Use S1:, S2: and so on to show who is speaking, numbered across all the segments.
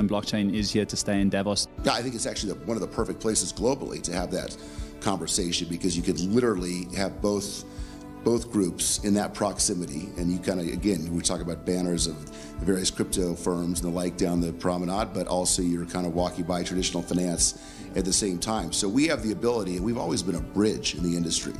S1: and blockchain is here to stay in Davos.
S2: Yeah, I think it's actually one of the perfect places globally to have that conversation, because you could literally have both groups in that proximity, and you kind of, again, we talk about banners of the various crypto firms and the like down the promenade, but also you're kind of walking by traditional finance at the same time. So we have the ability, and we've always been a bridge in the industry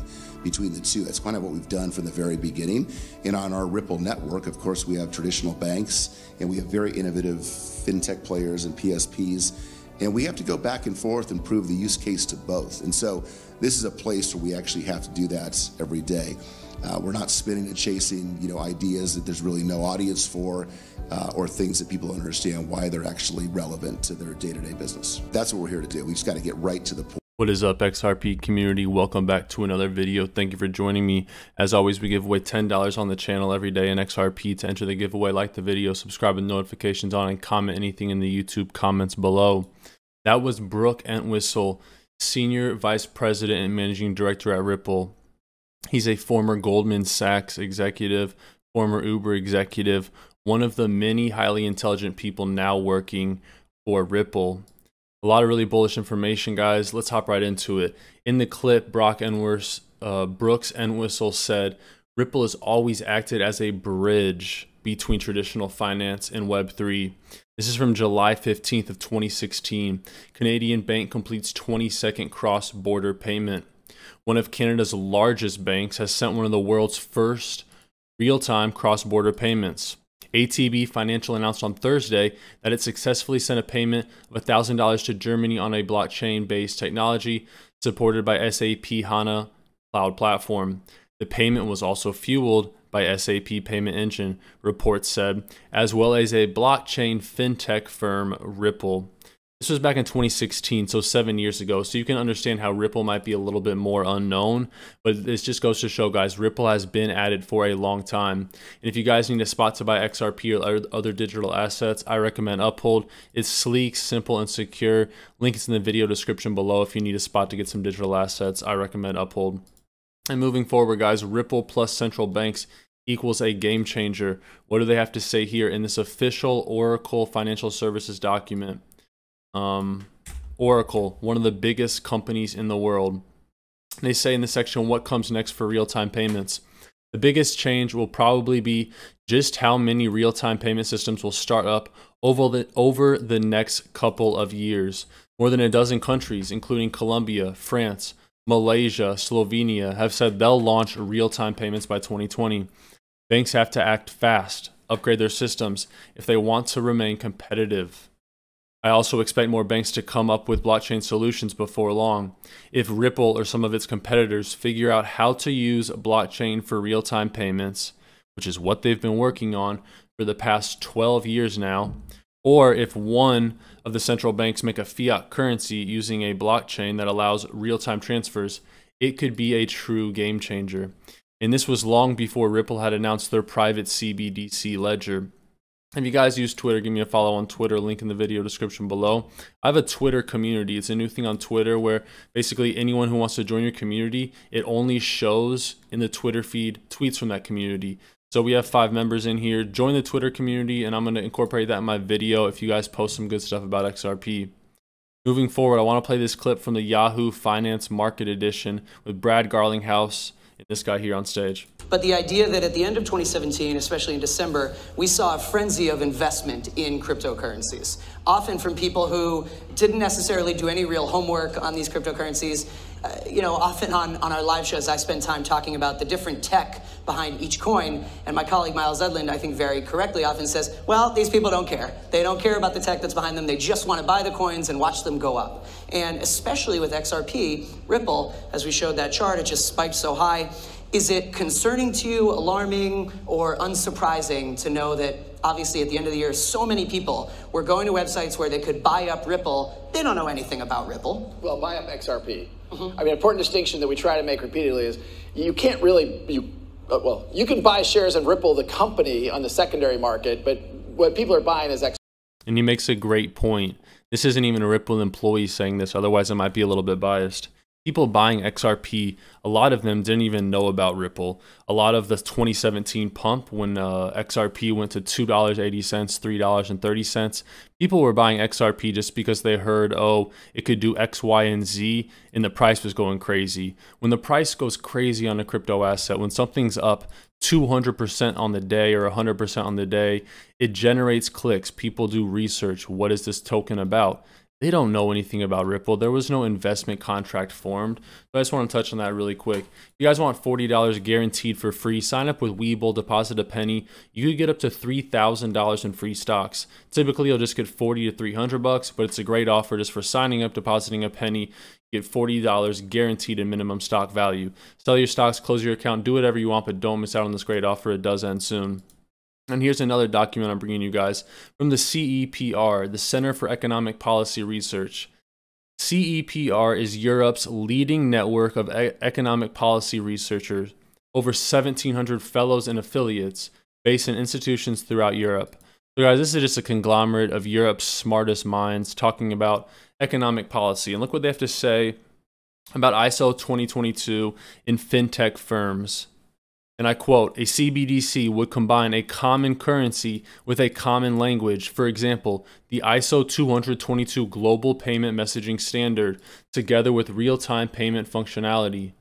S2: between the two. That's kind of what we've done from the very beginning. And on our Ripple network, of course, we have traditional banks, and we have very innovative fintech players and PSPs, and we have to go back and forth and prove the use case to both. And so this is a place where we actually have to do that every day. We're not spinning and chasing, ideas that there's really no audience for, or things that people don't understand why they're actually relevant to their day-to-day business. That's what we're here to do. We just got to get right to the point.
S3: What is up, XRP community? Welcome back to another video. Thank you for joining me. As always, we give away $10 on the channel every day in XRP. To enter the giveaway, like the video, subscribe with notifications on, and comment anything in the YouTube comments below. That was Brooke Entwistle, Senior Vice President and Managing Director at Ripple. He's a former Goldman Sachs executive, former Uber executive, one of the many highly intelligent people now working for Ripple. A lot of really bullish information, guys. Let's hop right into it. In the clip, Brooks Entwistle said, Ripple has always acted as a bridge between traditional finance and Web3. This is from July 15th of 2016. Canadian bank completes 20-second cross-border payment. One of Canada's largest banks has sent one of the world's first real-time cross-border payments. ATB Financial announced on Thursday that it successfully sent a payment of $1,000 to Germany on a blockchain-based technology supported by SAP HANA Cloud Platform. The payment was also fueled by SAP Payment Engine, reports said, as well as a blockchain fintech firm, Ripple. This was back in 2016, so 7 years ago, so you can understand how Ripple might be a little bit more unknown, but this just goes to show, guys, Ripple has been at it for a long time. And if you guys need a spot to buy XRP or other digital assets, I recommend Uphold. It's sleek, simple, and secure. Link is in the video description below. If you need a spot to get some digital assets, I recommend Uphold. And moving forward, guys, Ripple plus central banks equals a game changer. What do they have to say here in this official Oracle Financial Services document? Oracle, one of the biggest companies in the world. They say in this section, what comes next for real-time payments? The biggest change will probably be just how many real-time payment systems will start up over the next couple of years. More than a dozen countries, including Colombia, France, Malaysia, Slovenia, have said they'll launch real-time payments by 2020. Banks have to act fast, upgrade their systems if they want to remain competitive. I also expect more banks to come up with blockchain solutions before long. If Ripple or some of its competitors figure out how to use blockchain for real-time payments, which is what they've been working on for the past 12 years now, or if one of the central banks make a fiat currency using a blockchain that allows real-time transfers, it could be a true game changer. And this was long before Ripple had announced their private CBDC ledger. If you guys use Twitter, give me a follow on Twitter, link in the video description below. I have a Twitter community. It's a new thing on Twitter where basically anyone who wants to join your community, it only shows in the Twitter feed tweets from that community. So we have 5 members in here. Join the Twitter community, and I'm going to incorporate that in my video if you guys post some good stuff about XRP. Moving forward, I want to play this clip from the Yahoo Finance Market Edition with Brad Garlinghouse and this guy here on stage.
S4: But the idea that at the end of 2017, especially in December, we saw a frenzy of investment in cryptocurrencies, often from people who didn't necessarily do any real homework on these cryptocurrencies. Often on our live shows, I spend time talking about the different tech behind each coin, and my colleague Miles Edlund, I think very correctly, often says, well, these people don't care. They don't care about the tech that's behind them. They just want to buy the coins and watch them go up. And especially with XRP, Ripple, as we showed that chart, it just spiked so high. Is it concerning to you, alarming, or unsurprising to know that obviously at the end of the year, so many people were going to websites where they could buy up Ripple? They don't know anything about Ripple.
S5: Well, buy up XRP. I mean, important distinction that we try to make repeatedly is you can't really, you can buy shares in Ripple, the company, on the secondary market, but what people are buying is XRP.
S3: And he makes a great point. This isn't even a Ripple employee saying this, otherwise I might be a little bit biased. people buying XRP, a lot of them didn't even know about Ripple. A lot of the 2017 pump when XRP went to $2.80, $3.30, people were buying XRP just because they heard, oh, it could do X, Y, and Z, and the price was going crazy. When the price goes crazy on a crypto asset, when something's up 200% on the day or 100% on the day, it generates clicks. People do research. What is this token about? They don't know anything about Ripple. There was no investment contract formed. So I just want to touch on that really quick. If you guys want $40 guaranteed for free, sign up with Webull, deposit a penny. You could get up to $3,000 in free stocks. Typically, you'll just get $40 to $300, but it's a great offer just for signing up, depositing a penny. You get $40 guaranteed in minimum stock value. Sell your stocks, close your account, do whatever you want, but don't miss out on this great offer. It does end soon. And here's another document I'm bringing you guys from the CEPR, the Center for Economic Policy Research. CEPR is Europe's leading network of economic policy researchers, over 1,700 fellows and affiliates based in institutions throughout Europe. So guys, this is just a conglomerate of Europe's smartest minds talking about economic policy. And look what they have to say about ISO 2022 in fintech firms. And I quote, a CBDC would combine a common currency with a common language. For example, the ISO 222 Global Payment Messaging Standard, together with real-time payment functionality.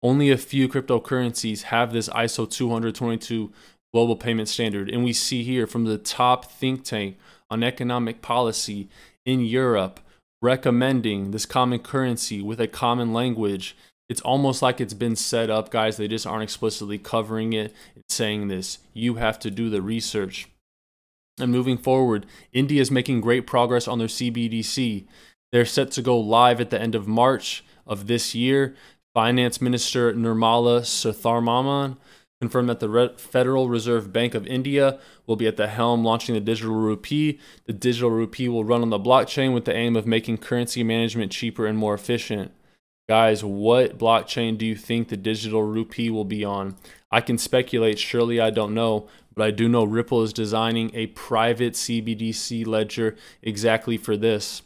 S3: Only a few cryptocurrencies have this ISO 222 Global Payment Standard. And we see here from the top think tank on economic policy in Europe recommending this common currency with a common language. It's almost like it's been set up, guys. They just aren't explicitly covering it. It's saying this. You have to do the research. And moving forward, India is making great progress on their CBDC. They're set to go live at the end of March of this year. Finance Minister Nirmala Sitharaman confirmed that the Federal Reserve Bank of India will be at the helm launching the digital rupee. The digital rupee will run on the blockchain with the aim of making currency management cheaper and more efficient. Guys, what blockchain do you think the digital rupee will be on? I can speculate, surely I don't know, but I do know Ripple is designing a private CBDC ledger exactly for this.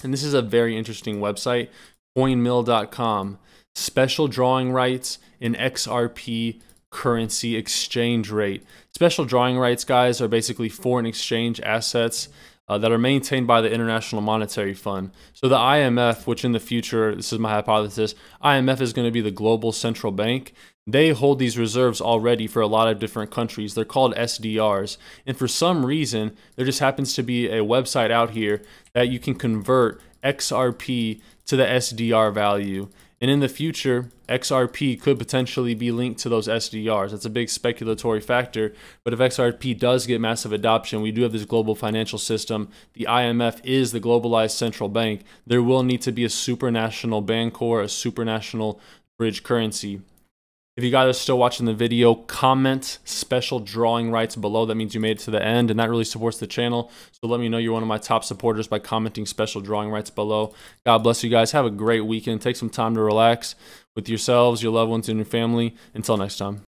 S3: And this is a very interesting website, coinmill.com. Special drawing rights in XRP currency exchange rate. Special drawing rights, guys, are basically foreign exchange assets that are maintained by the International Monetary Fund. So the IMF, which in the future, this is my hypothesis, IMF is going to be the global central bank. They hold these reserves already for a lot of different countries. They're called SDRs. And for some reason, there just happens to be a website out here that you can convert XRP to the SDR value. And in the future, XRP could potentially be linked to those SDRs. That's a big speculatory factor. But if XRP does get massive adoption, we do have this global financial system. The IMF is the globalized central bank. There will need to be a supranational bancor, a supranational bridge currency. If you guys are still watching the video, comment special drawing rights below. That means you made it to the end, and that really supports the channel. So let me know you're one of my top supporters by commenting special drawing rights below. God bless you guys. Have a great weekend. Take some time to relax with yourselves, your loved ones, and your family. Until next time.